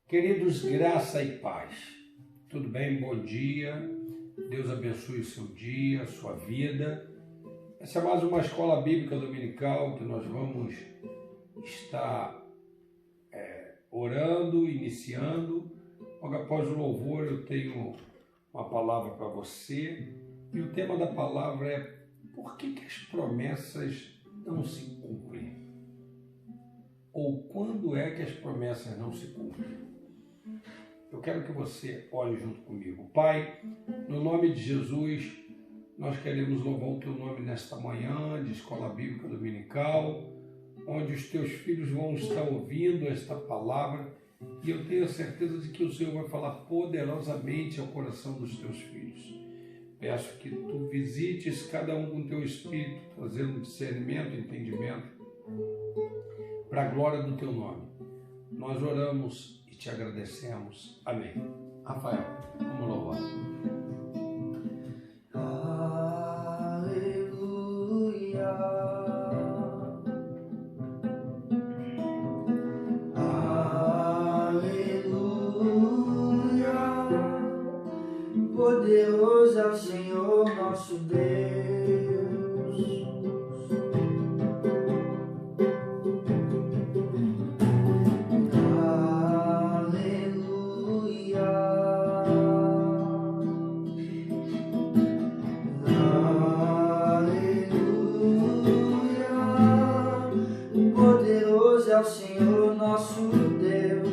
Queridos, graça e paz. Tudo bem? Bom dia. Deus abençoe o seu dia, a sua vida. Essa é mais uma escola bíblica dominical que nós vamos estar orando, iniciando. Logo após o louvor eu tenho uma palavra para você. E o tema da palavra é: por que as promessas não se cumprem? Ou quando é que as promessas não se cumprem? Eu quero que você ore junto comigo. Pai, no nome de Jesus, nós queremos louvar o Teu nome nesta manhã de Escola Bíblica Dominical, onde os Teus filhos vão estar ouvindo esta palavra, e eu tenho a certeza de que o Senhor vai falar poderosamente ao coração dos Teus filhos. Peço que Tu visites cada um com o Teu Espírito, trazendo discernimento e entendimento para a glória do Teu nome. Nós oramos e Te agradecemos. Amém. Rafael, vamos louvar. Aleluia. Aleluia. Poderoso é o Senhor nosso Deus. Poderoso é o Senhor nosso Deus.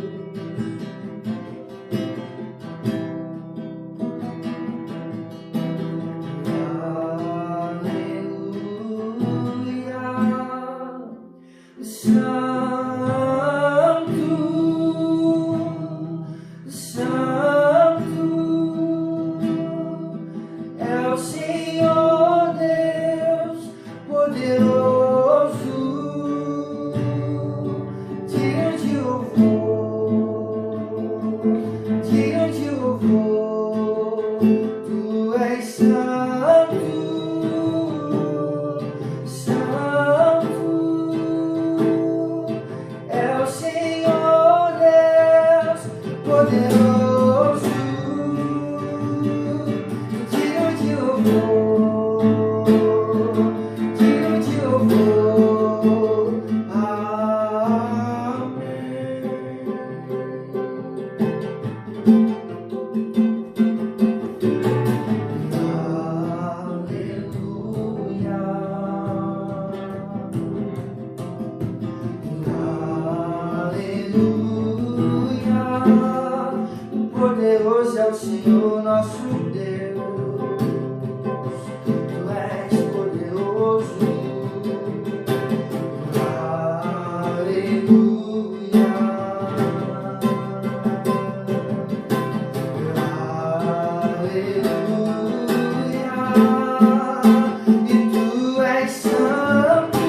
Aleluia. Santo, Santo é o Senhor Deus poderoso. De onde eu vou, Tu és santo, santo é o Senhor Deus poderoso. De onde eu vou, poderoso é o Senhor nosso Deus. Tu és poderoso. Aleluia. Aleluia. E Tu és santo,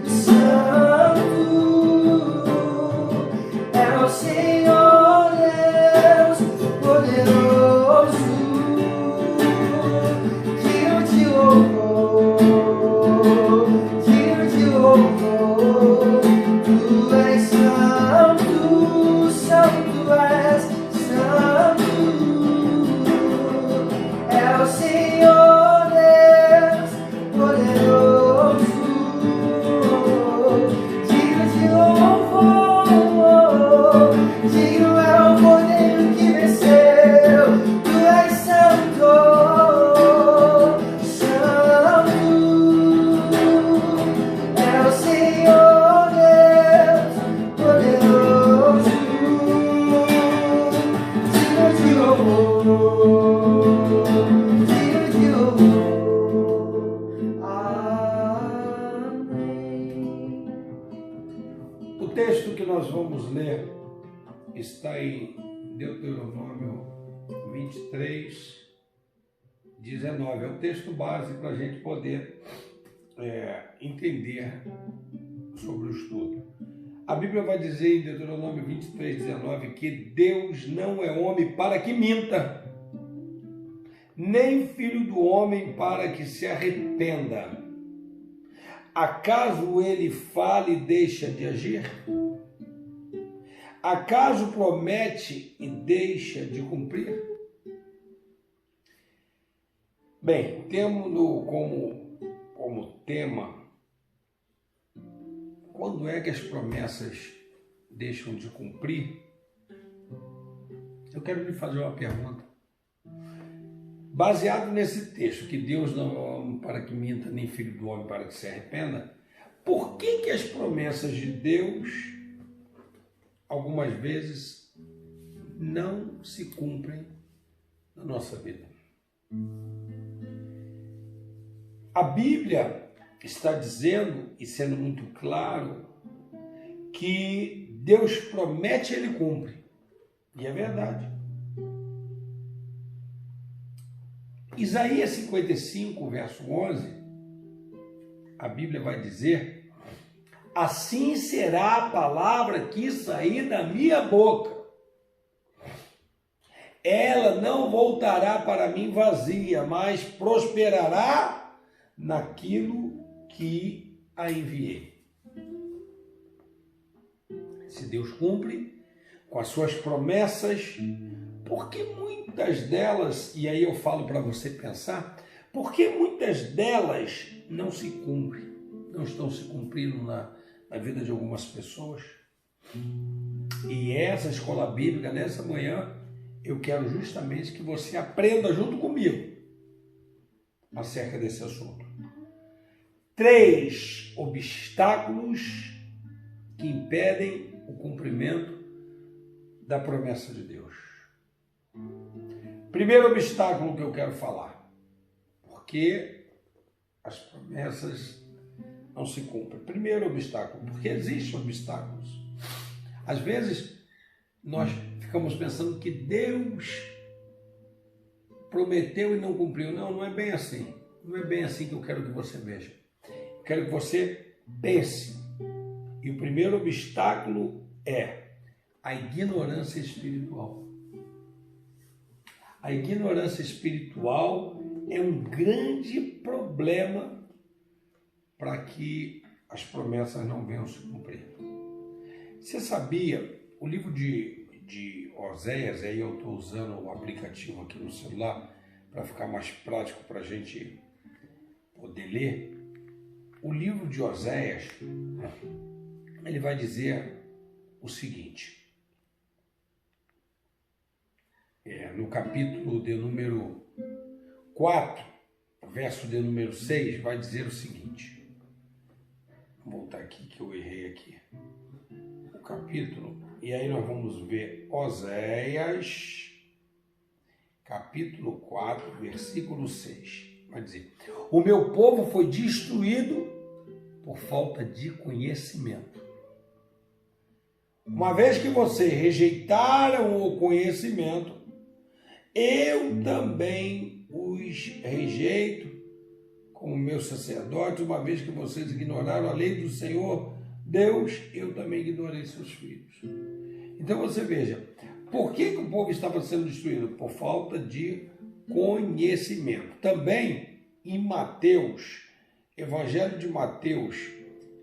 santo é o Senhor Deus poderoso. De onde eu vou, Tu és santo, santo és, santo é o Senhor Deus poderoso. Digno de louvor, digno é o Cordeiro que venceu. Tu és santo, santo é o Senhor Deus poderoso. Digno de louvor, digno de louvor. Amém. O texto que nós vamos ler está em Deuteronômio 23, 19. É o texto base para a gente poder entender sobre o estudo. A Bíblia vai dizer em Deuteronômio 23, 19 que Deus não é homem para que minta, nem filho do homem para que se arrependa. Acaso ele fale e deixa de agir? Acaso promete e deixa de cumprir? Bem, temos como tema, quando é que as promessas deixam de cumprir? Eu quero lhe fazer uma pergunta. Baseado nesse texto, que Deus não é homem para que minta, nem filho do homem para que se arrependa, por que as promessas de Deus, algumas vezes, não se cumprem na nossa vida? A Bíblia está dizendo, e sendo muito claro, que Deus promete e Ele cumpre. E é verdade. Isaías 55, verso 11, a Bíblia vai dizer: assim será a palavra que sair da minha boca. Ela não voltará para mim vazia, mas prosperará naquilo que a enviei. Se Deus cumpre com as suas promessas, porque muitas delas, e aí eu falo para você pensar, porque muitas delas não se cumprem, não estão se cumprindo na vida de algumas pessoas. E essa escola bíblica, nessa manhã, eu quero justamente que você aprenda junto comigo acerca desse assunto. 3 obstáculos que impedem o cumprimento da promessa de Deus. Primeiro obstáculo que eu quero falar, porque as promessas não se cumprem. Primeiro obstáculo, porque existem obstáculos. Às vezes, nós ficamos pensando que Deus prometeu e não cumpriu. Não, não é bem assim. Não é bem assim que eu quero que você veja. Eu quero que você pense. E o primeiro obstáculo é a ignorância espiritual. A ignorância espiritual é um grande problema para que as promessas não venham se cumprir. Você sabia, o livro de Oséias, aí eu estou usando o aplicativo aqui no celular para ficar mais prático para a gente poder ler. O livro de Oséias, ele vai dizer o seguinte, no capítulo de número 4, verso de número 6, vai dizer o seguinte, vou voltar aqui que eu errei aqui, o capítulo, e aí nós vamos ver Oséias, capítulo 4, versículo 6, vai dizer, o meu povo foi destruído por falta de conhecimento. Uma vez que vocês rejeitaram o conhecimento, eu também os rejeito como meus sacerdotes, uma vez que vocês ignoraram a lei do Senhor Deus, eu também ignorei seus filhos. Então você veja, por que o povo estava sendo destruído? Por falta de conhecimento. Também em Mateus, Evangelho de Mateus,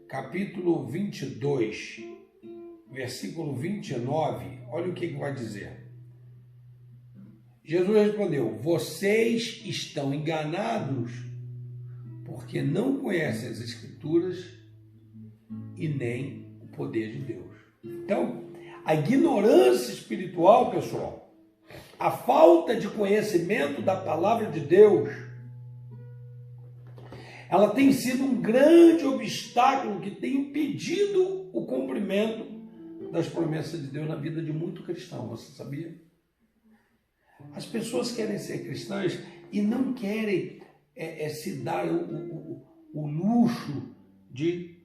capítulo 22, versículo 29, olha o que vai dizer. Jesus respondeu, vocês estão enganados porque não conhecem as Escrituras e nem o poder de Deus. Então, a ignorância espiritual, pessoal, a falta de conhecimento da palavra de Deus, ela tem sido um grande obstáculo que tem impedido o cumprimento das promessas de Deus na vida de muito cristão, você sabia? As pessoas querem ser cristãs e não querem se dar o luxo de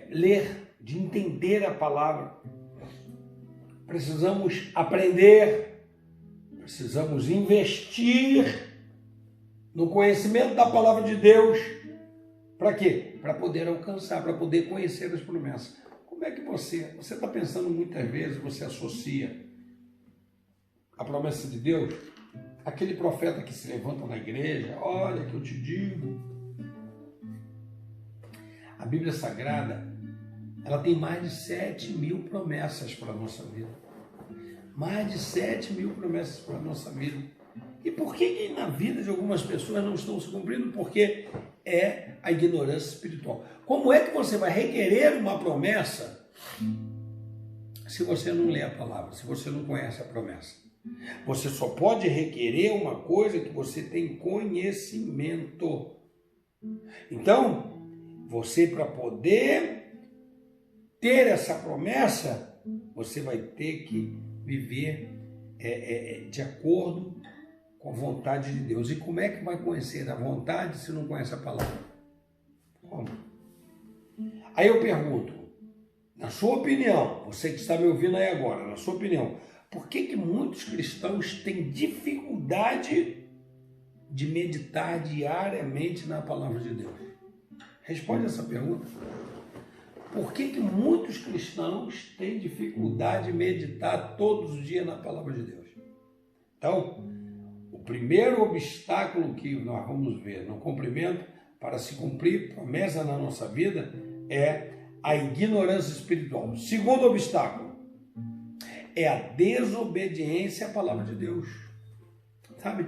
ler, de entender a palavra. Precisamos aprender, precisamos investir no conhecimento da palavra de Deus. Para quê? Para poder alcançar, para poder conhecer as promessas. Como é que você está pensando muitas vezes, você associa a promessa de Deus, aquele profeta que se levanta na igreja, olha que eu te digo. A Bíblia Sagrada, ela tem mais de 7.000 promessas para a nossa vida. Mais de 7.000 promessas para a nossa vida. E por que na vida de algumas pessoas não estão se cumprindo? Porque é a ignorância espiritual. Como é que você vai requerer uma promessa se você não lê a palavra, se você não conhece a promessa? Você só pode requerer uma coisa que você tem conhecimento. Então, você, para poder ter essa promessa, você vai ter que viver de acordo com a vontade de Deus. E como é que vai conhecer a vontade se não conhece a palavra? Como? Aí eu pergunto, na sua opinião, você que está me ouvindo aí agora, na sua opinião, por que muitos cristãos têm dificuldade de meditar diariamente na palavra de Deus? Responde essa pergunta. Por que muitos cristãos têm dificuldade de meditar todos os dias na palavra de Deus? Então, o primeiro obstáculo que nós vamos ver no cumprimento, para se cumprir promessa na nossa vida, é a ignorância espiritual. O segundo obstáculo é a desobediência à palavra de Deus. Sabe?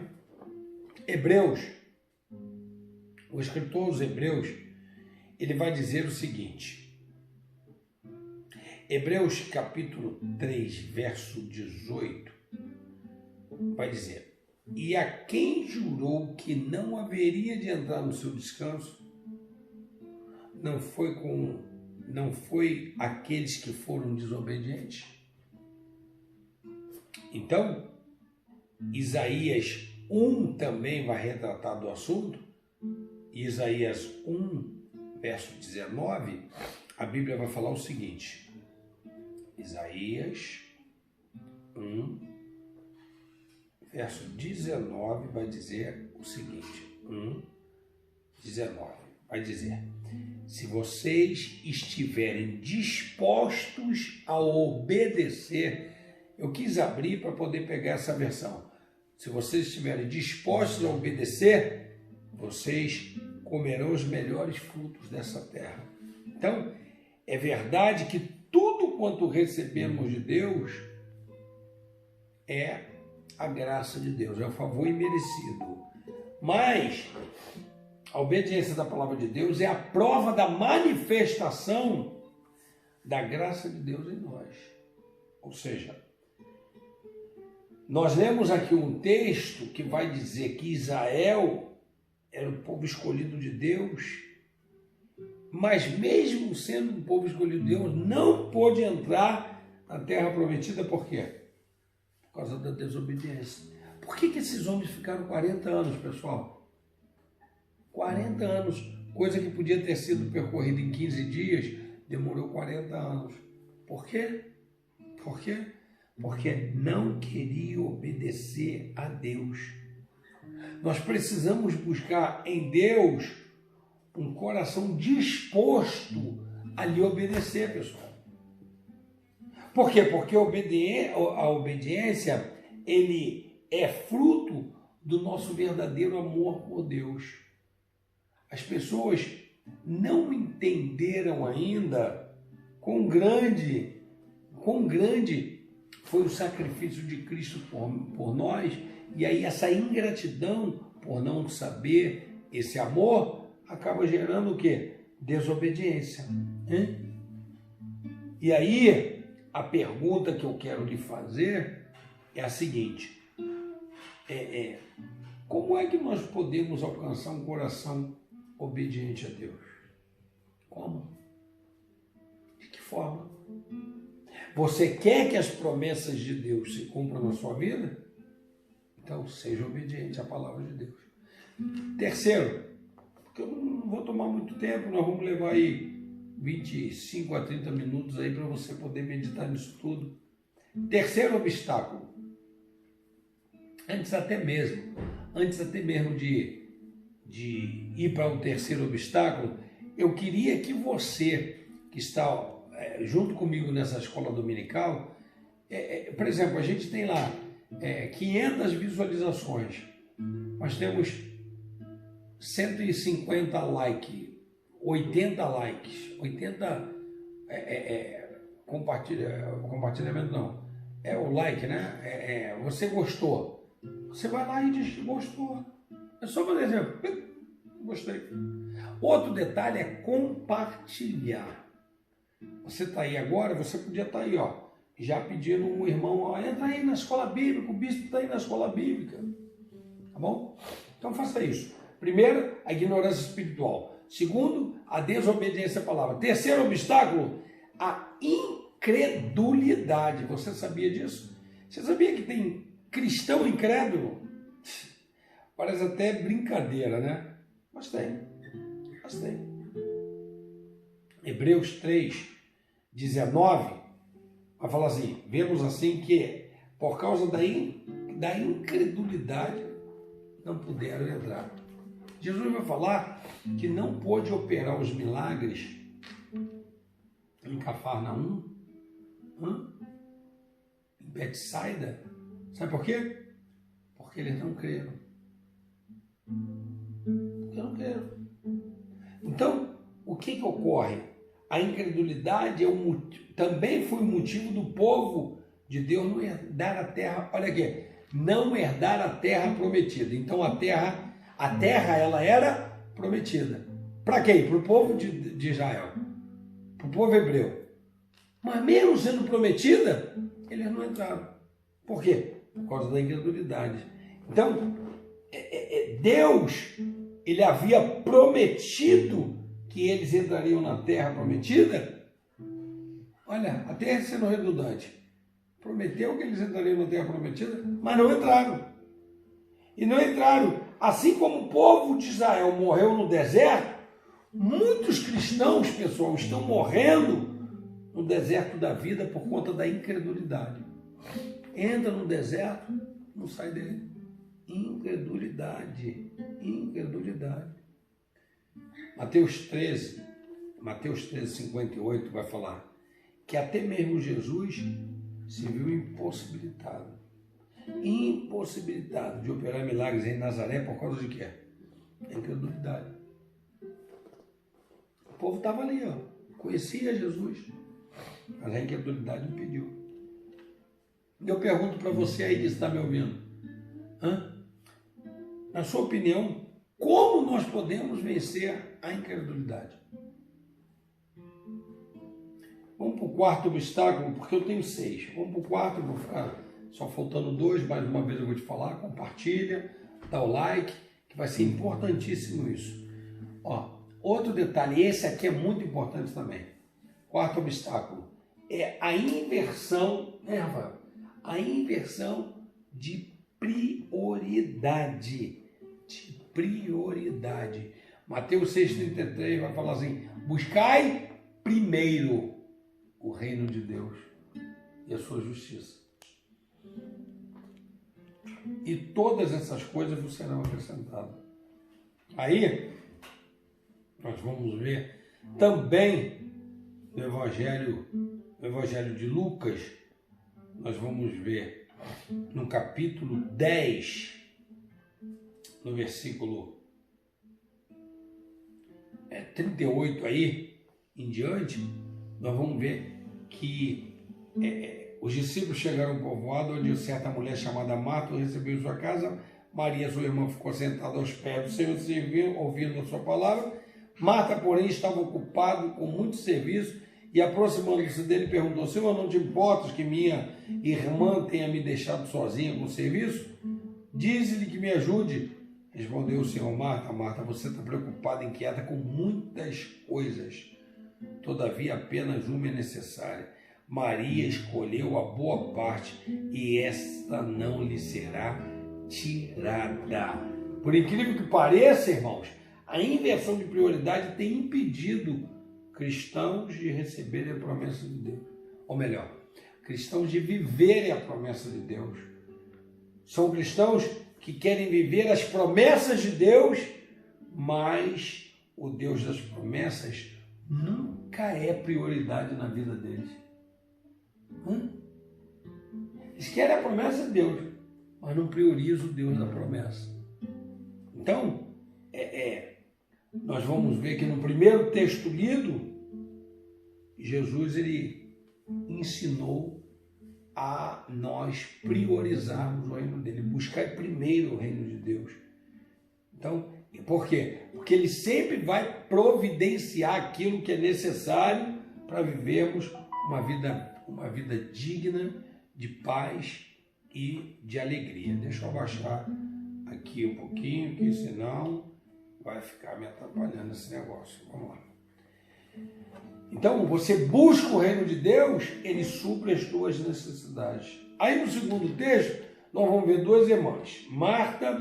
Hebreus, o escritor dos Hebreus, ele vai dizer o seguinte, Hebreus capítulo 3, verso 18, vai dizer, e a quem jurou que não haveria de entrar no seu descanso, não foi aqueles que foram desobedientes? Então, Isaías 1 também vai retratar do assunto. Isaías 1, verso 19, a Bíblia vai falar o seguinte. Isaías 1, verso 19, vai dizer o seguinte. 1, 19, vai dizer, se vocês estiverem dispostos a obedecer, eu quis abrir para poder pegar essa versão. Se vocês estiverem dispostos a obedecer, vocês comerão os melhores frutos dessa terra. Então, é verdade que tudo quanto recebemos de Deus é a graça de Deus, é o favor imerecido. Mas a obediência da palavra de Deus é a prova da manifestação da graça de Deus em nós. Ou seja, nós lemos aqui um texto que vai dizer que Israel era o povo escolhido de Deus, mas mesmo sendo um povo escolhido de Deus, não pôde entrar na terra prometida. Por quê? Por causa da desobediência. Por que esses homens ficaram 40 anos, pessoal? 40 anos, coisa que podia ter sido percorrida em 15 dias, demorou 40 anos. Por quê? Por quê? Porque não queria obedecer a Deus. Nós precisamos buscar em Deus um coração disposto a lhe obedecer, pessoal. Por quê? Porque a obediência, ele é fruto do nosso verdadeiro amor por Deus. As pessoas não entenderam ainda quão grande foi o sacrifício de Cristo por nós, e aí essa ingratidão por não saber esse amor acaba gerando o quê? Desobediência. E aí a pergunta que eu quero lhe fazer é a seguinte, como é que nós podemos alcançar um coração obediente a Deus? Como? De que forma? Você quer que as promessas de Deus se cumpram na sua vida? Então, seja obediente à palavra de Deus. Terceiro, porque eu não vou tomar muito tempo, nós vamos levar aí 25 a 30 minutos aí para você poder meditar nisso tudo. Terceiro obstáculo, antes até mesmo de ir para o terceiro obstáculo, eu queria que você, que está junto comigo nessa escola dominical, por exemplo, a gente tem lá 500 visualizações, nós temos 150 likes, 80 likes, 80 compartilhamento não, é o like, né? Você gostou. Você vai lá e diz que gostou. É só fazer assim, gostei. Outro detalhe é compartilhar. Você está aí agora, você podia estar aí, ó, já pedindo um irmão, ó, entra aí na escola bíblica, o bispo está aí na escola bíblica. Tá bom? Então faça isso. Primeiro, a ignorância espiritual. Segundo, a desobediência à palavra. Terceiro obstáculo, a incredulidade. Você sabia disso? Você sabia que tem cristão incrédulo? Parece até brincadeira, né? Mas tem. Hebreus 3, 19, vai falar assim, vemos assim que por causa da incredulidade não puderam entrar. Jesus vai falar que não pôde operar os milagres em Cafarnaum, em Betsaida. Sabe por quê? Porque eles não creram. Então, o que ocorre? A incredulidade também foi o motivo do povo de Deus não herdar a terra, olha aqui, não herdar a terra prometida. Então a terra ela era prometida. Para quem? Para o povo de Israel, para o povo hebreu. Mas mesmo sendo prometida, eles não entraram. Por quê? Por causa da incredulidade. Então, Deus, ele havia prometido que eles entrariam na terra prometida. Olha, até sendo redundante, prometeu que eles entrariam na terra prometida, mas não entraram. E não entraram. Assim como o povo de Israel morreu no deserto, muitos cristãos, pessoal, estão morrendo no deserto da vida por conta da incredulidade. Entra no deserto, não sai dele. Incredulidade. Mateus 13, 58 vai falar que até mesmo Jesus se viu impossibilitado de operar milagres em Nazaré por causa de quê? Incredulidade. O povo estava ali, ó, conhecia Jesus, mas a incredulidade impediu. Eu pergunto para você aí que está me ouvindo, na sua opinião, como nós podemos vencer a incredulidade? Vamos para o quarto obstáculo, porque eu tenho 6. Vamos para o quarto, vou ficar só faltando 2, mais uma vez eu vou te falar, compartilha, dá o like, que vai ser importantíssimo isso. Ó, outro detalhe, esse aqui é muito importante também. Quarto obstáculo é a inversão, né, Rafael? A inversão de prioridade. Mateus 6,33 vai falar assim, buscai primeiro o reino de Deus e a sua justiça. E todas essas coisas vos serão acrescentadas. Aí, nós vamos ver também no Evangelho de Lucas, nós vamos ver no capítulo 10, no versículo 38 aí em diante, nós vamos ver que os discípulos chegaram ao povoado onde certa mulher chamada Marta recebeu em sua casa. Maria, sua irmã, ficou sentada aos pés do Senhor, servindo, ouvindo a sua palavra. Marta, porém, estava ocupada com muito serviço e, aproximando-se dele, perguntou: Senhor, não te importas que minha irmã tenha me deixado sozinha com o serviço? Dize-lhe que me ajude. Respondeu o Senhor: Marta, Marta, você está preocupada e inquieta com muitas coisas. Todavia, apenas uma é necessária. Maria escolheu a boa parte e esta não lhe será tirada. Por incrível que pareça, irmãos, a inversão de prioridade tem impedido cristãos de receberem a promessa de Deus. Ou melhor, cristãos de viverem a promessa de Deus. São cristãos que querem viver as promessas de Deus, mas o Deus das promessas nunca é prioridade na vida deles. Eles querem a promessa de Deus, mas não priorizam o Deus da promessa. Então, nós vamos ver que no primeiro texto lido, Jesus, ele ensinou a nós priorizarmos o reino dele, buscar primeiro o reino de Deus. Então, por quê? Porque ele sempre vai providenciar aquilo que é necessário para vivermos uma vida digna de paz e de alegria. Deixa eu abaixar aqui um pouquinho, que senão vai ficar me atrapalhando esse negócio. Vamos lá. Então, você busca o reino de Deus, ele supre as tuas necessidades. Aí no segundo texto, nós vamos ver duas irmãs, Marta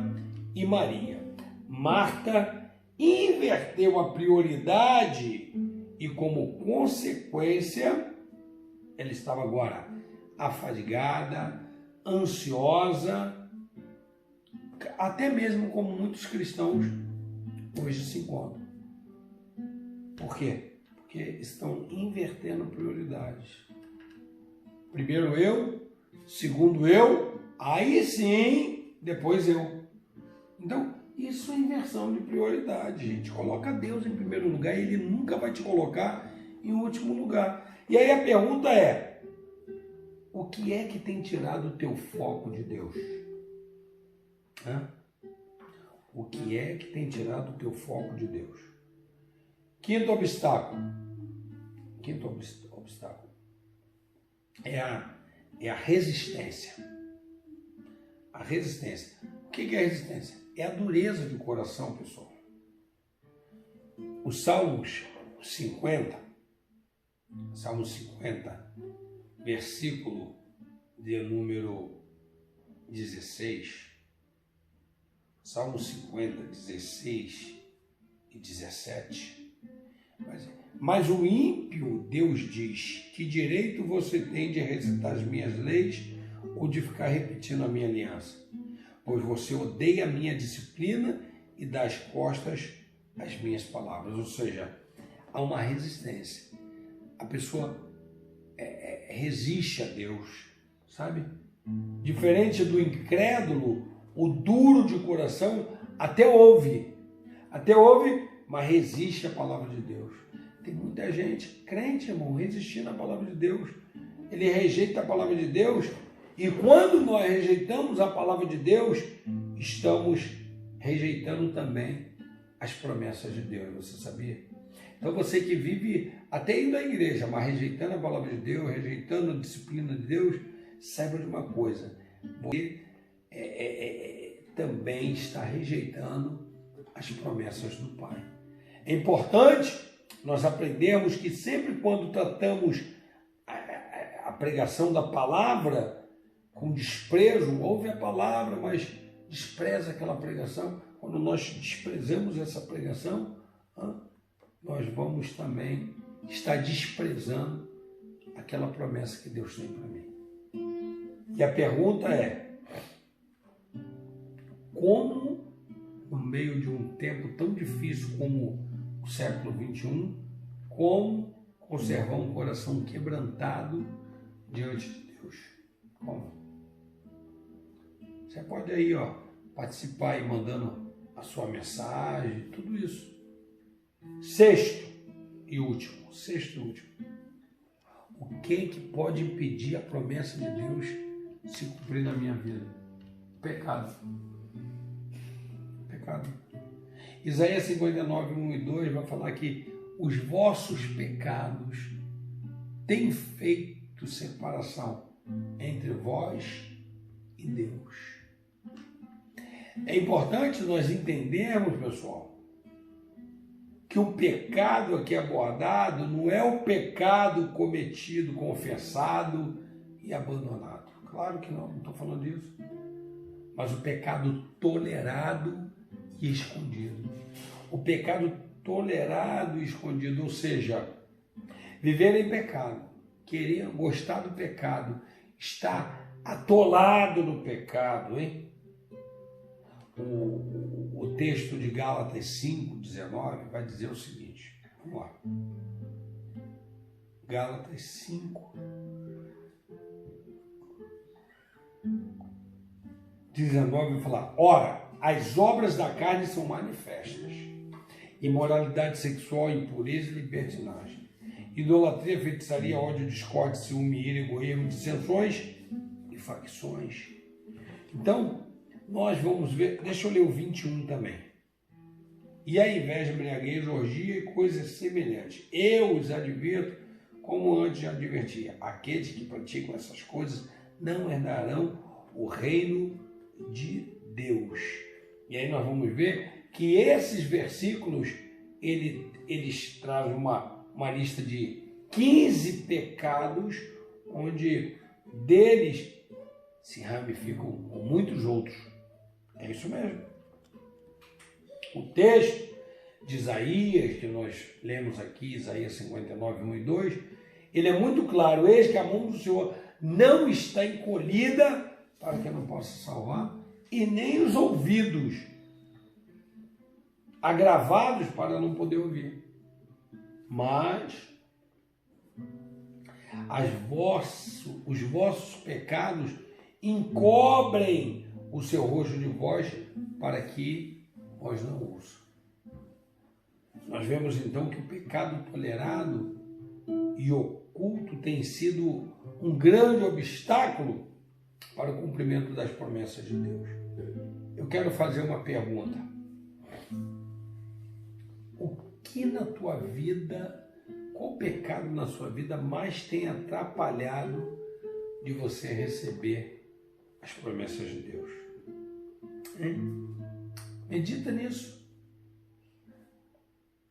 e Maria. Marta inverteu a prioridade e, como consequência, ela estava agora afadigada, ansiosa, até mesmo como muitos cristãos hoje se encontram. Por quê? Porque estão invertendo prioridades. Primeiro eu, segundo eu, aí sim, depois eu. Então, isso é inversão de prioridade, gente. Coloca Deus em primeiro lugar e ele nunca vai te colocar em último lugar. E aí a pergunta é, o que é que tem tirado o teu foco de Deus? O que é que tem tirado o teu foco de Deus? Quinto obstáculo é a resistência. A resistência. O que é a resistência? É a dureza de coração, pessoal. O Salmos 50, versículo de número 16, Salmos 50, 16 e 17. Mas o ímpio, Deus diz, que direito você tem de recitar as minhas leis ou de ficar repetindo a minha aliança? Pois você odeia a minha disciplina e dá as costas às minhas palavras. Ou seja, há uma resistência. A pessoa resiste a Deus, sabe? Diferente do incrédulo, o duro de coração até ouve, mas resiste à palavra de Deus. Tem muita gente, crente, irmão, resistindo à palavra de Deus. Ele rejeita a palavra de Deus. E quando nós rejeitamos a palavra de Deus, estamos rejeitando também as promessas de Deus, você sabia? Então você que vive até indo à igreja, mas rejeitando a palavra de Deus, rejeitando a disciplina de Deus, saiba de uma coisa, você também está rejeitando as promessas do Pai. É importante nós aprendermos que sempre quando tratamos a pregação da palavra com desprezo, ouve a palavra, mas despreza aquela pregação. Quando nós desprezamos essa pregação, nós vamos também estar desprezando aquela promessa que Deus tem para mim. E a pergunta é, como, no meio de um tempo tão difícil como o século XXI, como conservar um coração quebrantado diante de Deus? Como? Você pode aí, participar aí mandando a sua mensagem, tudo isso. Sexto e último. O que pode impedir a promessa de Deus se cumprir na minha vida? Pecado. Isaías 59, 1 e 2 vai falar que os vossos pecados têm feito separação entre vós e Deus. É importante nós entendermos, pessoal, que o pecado aqui abordado não é o pecado cometido, confessado e abandonado. Claro que não estou falando disso. Mas o pecado tolerado e escondido. O pecado tolerado e escondido, ou seja, viver em pecado, querer gostar do pecado, estar atolado no pecado, hein? O texto de Gálatas 5:19 vai dizer o seguinte, vamos lá. Gálatas 5:19 vai falar, ora, as obras da carne são manifestas, imoralidade sexual, impureza e libertinagem, idolatria, feitiçaria, ódio, discórdia, ciúme, ira, egoísmo, dissensões e facções. Então, nós vamos ver, deixa eu ler o 21 também. E a inveja, embriaguez, orgia e coisas semelhantes. Eu os advirto, como antes já advertia, aqueles que praticam essas coisas não herdarão o reino de Deus. E aí nós vamos ver que esses versículos, eles trazem uma lista de 15 pecados, onde deles se ramificam muitos outros. É isso mesmo. O texto de Isaías, que nós lemos aqui, Isaías 59, 1 e 2, ele é muito claro: eis que a mão do Senhor não está encolhida para que não possa salvar, e nem os ouvidos agravados para não poder ouvir. Mas os vossos pecados encobrem o seu rosto de vós para que vós não ouçam. Nós vemos então que o pecado tolerado e oculto tem sido um grande obstáculo para o cumprimento das promessas de Deus. Eu quero fazer uma pergunta. O que na tua vida, qual pecado na sua vida mais tem atrapalhado de você receber as promessas de Deus? Medita nisso.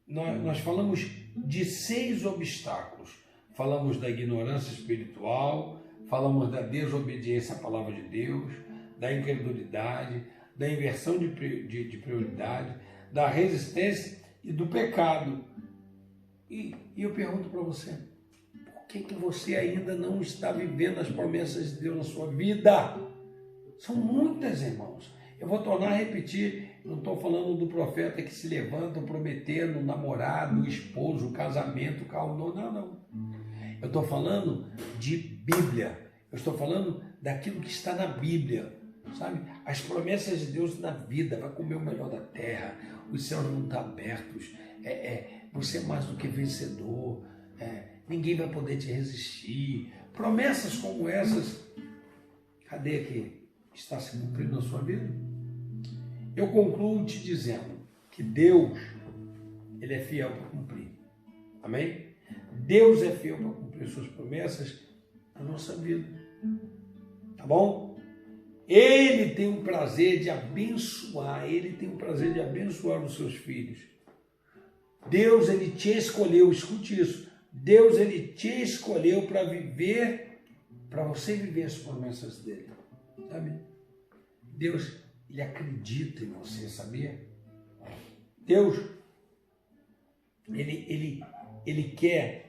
Nós falamos de 6 obstáculos. Falamos da ignorância espiritual, falamos da desobediência à palavra de Deus, da incredulidade, da inversão de prioridade, da resistência e do pecado. E eu pergunto para você, por que você ainda não está vivendo as promessas de Deus na sua vida? São muitas, irmãos. Eu vou tornar a repetir, não estou falando do profeta que se levanta prometendo o namorado, o esposo, o casamento, o carro, não. Eu estou falando de Bíblia. Eu estou falando daquilo que está na Bíblia, sabe? As promessas de Deus na vida, vai comer o melhor da terra, os céus vão estar abertos, você é mais do que vencedor, ninguém vai poder te resistir. Promessas como essas, cadê que está se cumprindo na sua vida? Eu concluo te dizendo que Deus, Ele é fiel para cumprir. Amém? Deus é fiel para cumprir suas promessas na nossa vida. Tá bom? Ele tem o prazer de abençoar, Ele tem o prazer de abençoar os seus filhos. Deus, Ele te escolheu, escute isso. Deus, Ele te escolheu para viver, para você viver as promessas dEle. Sabe? Deus, Ele acredita em você, sabia? Deus, Ele quer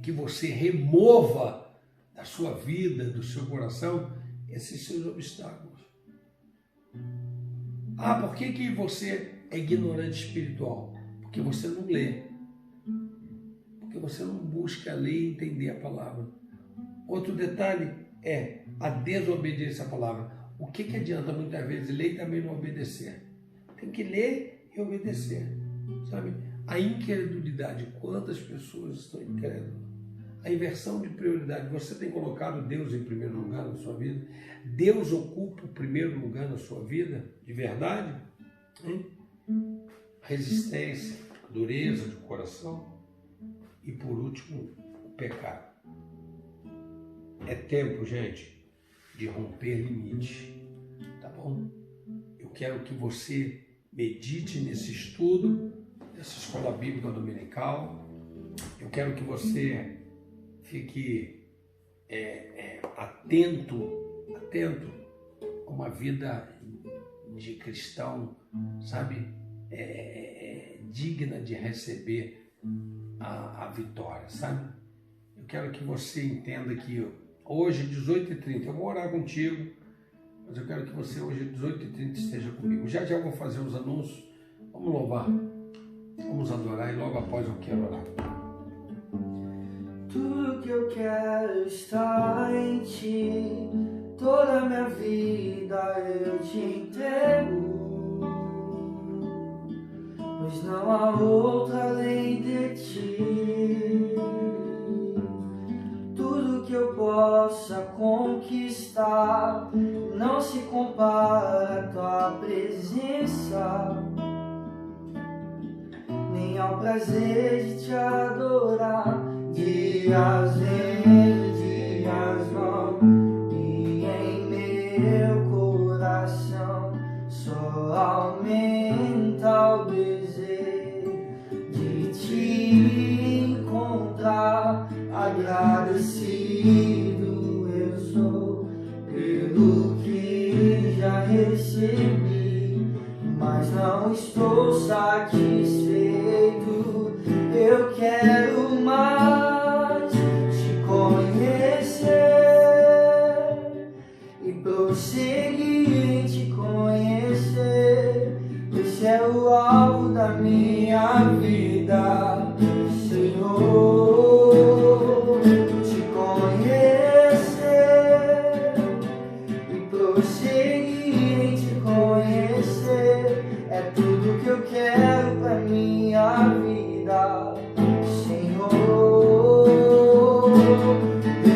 que você remova da sua vida, do seu coração, esses seus obstáculos. Por que você é ignorante espiritual? Porque você não lê. Porque você não busca ler e entender a palavra. Outro detalhe é a desobediência à palavra. O que adianta muitas vezes ler e também não obedecer? Tem que ler e obedecer, sabe? A incredulidade, quantas pessoas estão incrédulas? A inversão de prioridade, você tem colocado Deus em primeiro lugar na sua vida? Deus ocupa o primeiro lugar na sua vida, de verdade? Resistência, dureza de coração e, por último, o pecado. É tempo, gente, de romper limites, tá bom? Eu quero que você medite nesse estudo dessa escola bíblica dominical. Eu quero que você fique atento a uma vida de cristão, sabe? Digna de receber a vitória, sabe? Eu quero que você entenda que hoje, 18h30, eu vou orar contigo, mas eu quero que você hoje, 18h30, esteja comigo. Já eu vou fazer os anúncios. Vamos louvar, vamos adorar e logo após eu quero orar. Tudo que eu quero está em ti, toda a minha vida eu te entrego, pois não há outra além de ti. tudo que eu possa conquistar não se compara à tua presença, nem ao prazer de te adorar. Dias vêm, dias vão, e em meu coração só aumenta o desejo de te encontrar. Agradecido eu sou pelo que já recebi, mas não estou satisfeito. Eu quero mais te conhecer e prosseguir em te conhecer. Esse é o alvo da minha vida, Senhor. Te conhecer e prosseguir em te conhecer é tudo que eu quero pra minha vida, Senhor.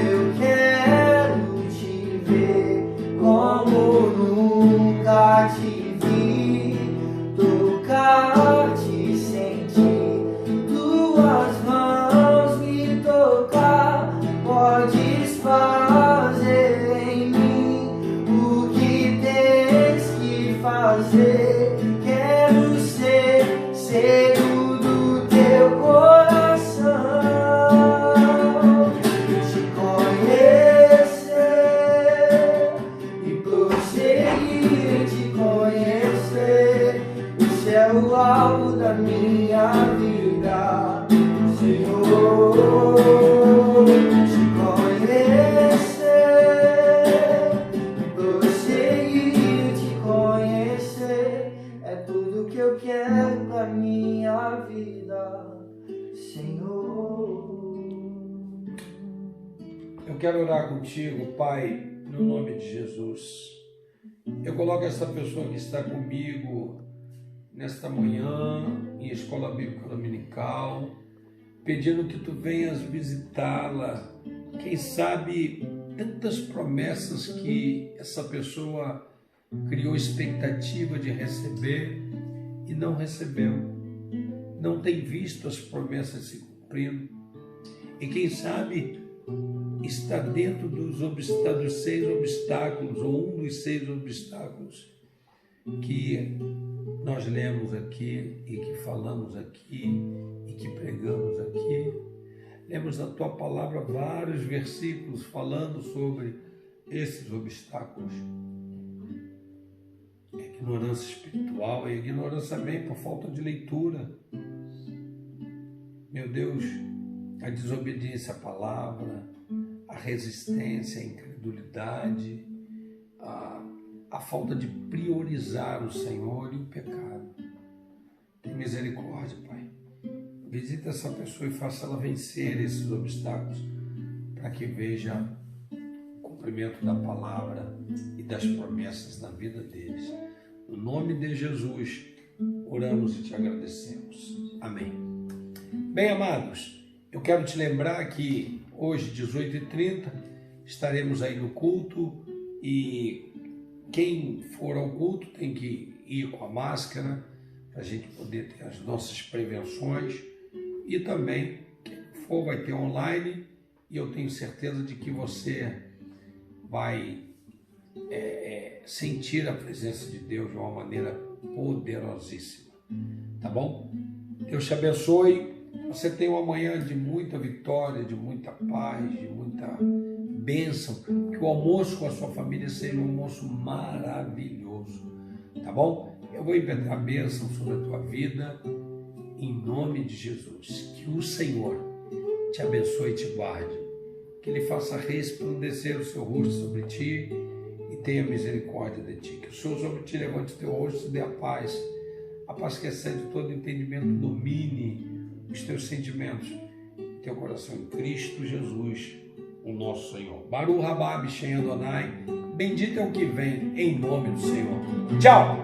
Eu quero te ver como nunca te vi, tocar-te, sentir tuas mãos me tocar. Podes fazer em mim o que tens que fazer. Quero ser do teu coração, te conhecer e prosseguir em te conhecer. Esse é o alvo da minha vida, Senhor. Te conhecer e prosseguir em te conhecer é tudo que eu quero pra minha vida, Senhor. Eu quero orar contigo, Pai, no nome de Jesus. Eu coloco essa pessoa que está comigo nesta manhã, em escola bíblica dominical, pedindo que tu venhas visitá-la. Quem sabe tantas promessas que essa pessoa criou expectativa de receber e não recebeu, não tem visto as promessas se cumprindo, e quem sabe está dentro dos 6 obstáculos, ou um dos 6 obstáculos que nós lemos aqui e que falamos aqui e que pregamos aqui. Lemos na tua palavra vários versículos falando sobre esses obstáculos. A ignorância espiritual, a ignorância também por falta de leitura. Meu Deus, a desobediência à palavra, a resistência, a incredulidade, a falta de priorizar o Senhor e o pecado. Tem misericórdia, Pai. Visita essa pessoa e faça ela vencer esses obstáculos para que veja o cumprimento da palavra e das promessas na vida deles. No nome de Jesus, oramos e te agradecemos. Amém. Bem, amados, eu quero te lembrar que hoje, 18h30, estaremos aí no culto e quem for ao culto tem que ir com a máscara para a gente poder ter as nossas prevenções, e também quem for vai ter online, e eu tenho certeza de que você vai sentir a presença de Deus de uma maneira poderosíssima, tá bom? Deus te abençoe, você tenha uma manhã de muita vitória, de muita paz, de muita bênção, que o almoço com a sua família seja um almoço maravilhoso, tá bom? Eu vou inventar bênção sobre a tua vida, em nome de Jesus. Que o Senhor te abençoe e te guarde, que Ele faça resplandecer o seu rosto sobre ti e tenha misericórdia de ti. Que o Senhor sobre ti levante o teu rosto e dê a paz que excede todo entendimento, domine os teus sentimentos, teu coração em Cristo Jesus, o nosso Senhor. Baruch Rabá Bishem Adonai, bendito é o que vem, em nome do Senhor. Tchau!